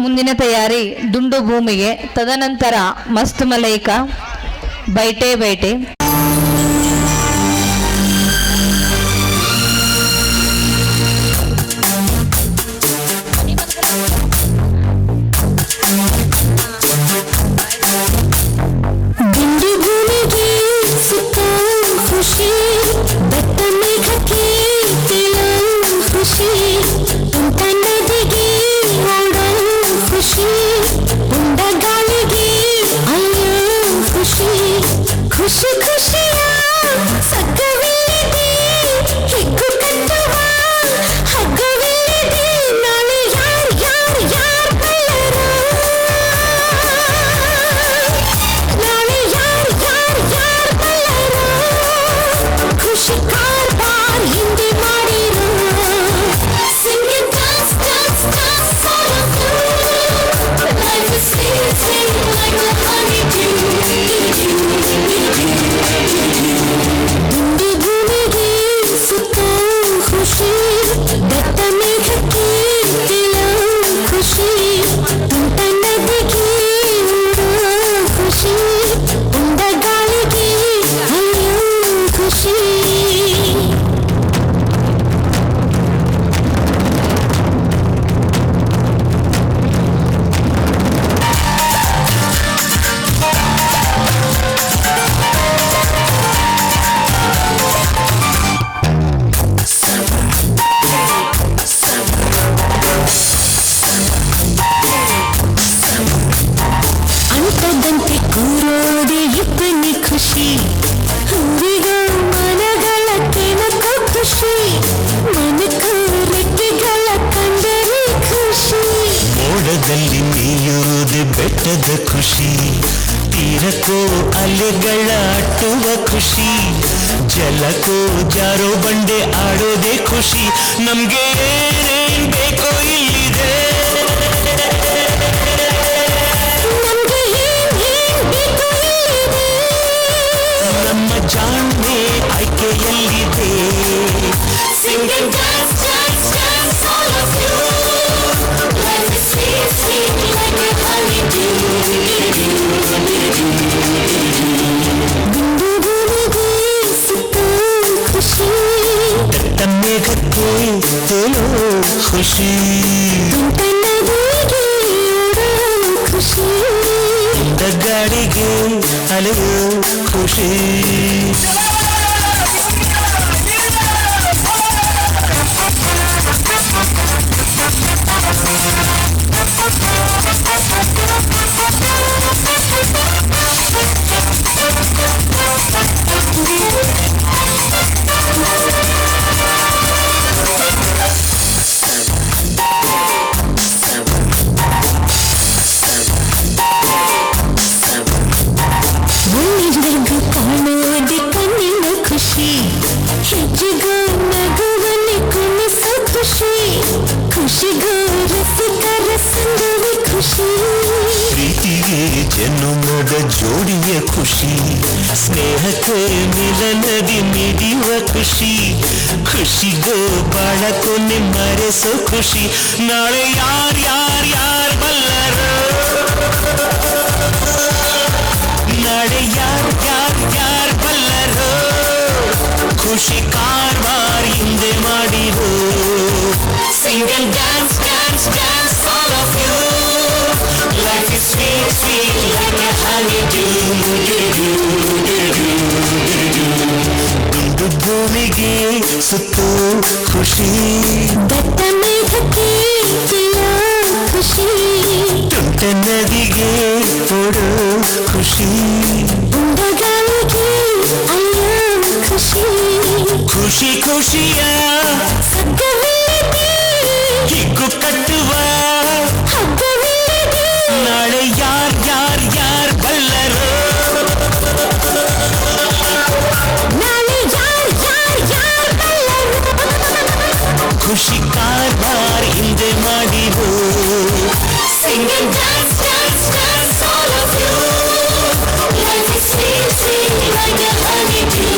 ಮುಂದಿನ ತಯಾರಿ ದುಂಡು ಭೂಮಿಗೆ, ತದನಂತರ ಮಸ್ತ್ ಮಲೈಕ, ಬೈಟೆ ಬೈಟೆ. ಬೆಟ್ಟದ ಖುಷಿ, ತೀರಕ್ಕೋ ಅಲೆಗಳ ಅಟ್ಟುವ ಖುಷಿ, ಜಲಕ್ಕೋ ಜಾರೋ ಬಂಡೆ ಆಡೋದೇ ಖುಷಿ. ನಮ್ಗೆ ಏನೇನ್ ಬೇಕೋ ಇಲ್ಲಿದೆ, ನಮ್ಮ ಜಾಣ್ಮೆ ಆಯ್ಕೆಯಲ್ಲಿದೆ. Sing and dance, dance, dance, all of you. Life is sweet, sweet, like a honeydew. ದುಂಡು ಭೂಮಿಗೆ ಸುತ್ತೋ ಖುಷಿ, ದಟ್ಟ ಮೇಘಕ್ಕೆ ತೇಲೋ ಖುಷಿ, ತುಂಟ ನದಿಗೆ ಓಡೋ ಖುಷಿ, ಗಾಳಿಗೆ ಅಲೆಯೋ ಖುಷಿ. ಪ್ರೀತಿಗೆ ಜನ್ಮದ ಜೋಡಿಯ ಖುಷಿ, ಸ್ನೇಹಕ್ಕೆ ಮಿಲನದಿ ಮಿಡಿಯುವ ಖುಷಿ, ಖುಷಿಗೋ ಬಾಳ ಕೊನೆ ಮರೆಸೋ ಖುಷಿ. ನಾಳೆ ಯಾರ್ ಬಲ್ಲರು, ನಾಳೆ ಯಾರ್ ಬಲ್ಲರು, ಖುಷಿ ಕಾರವಾರ ಹಿಂದೆ ಮಾಡಿರೋ. Sing and dance, dance, dance, all of you. Life is sweet, sweet, like a honeydew. ದುಂಡು ಭೂಮಿಗೆ ಸುತ್ತೋ ಖುಷಿ, ದಟ್ಟ ಮೇಘಕ್ಕೆ ತೇಲೋ ಖುಷಿ, ತುಂಟ ನದಿಗೆ ಓಡೋ ಖುಷಿ, ಗಾಳಿಗೆ ಅಯ್ಯೋ ಖುಷಿ, ಖುಷಿ ಖುಷಿಯ ಹಿಗ್ಗು ಕಟ್ಟುವ ನಾಳೆ ಯಾರ್ ಬಲ್ಲರು, ನಾಳೆ ಯಾರ್ ಬಲ್ಲರು, ಖುಷಿ ಕಾರವಾರ ಹಿಂದೆ ಮಾಡಿರೋ. Sing and dance, dance, dance, all of you. Life is sweet, sweet, like a honeydew.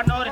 ಪಟ್ಟ ಹೋಗ್ರಿ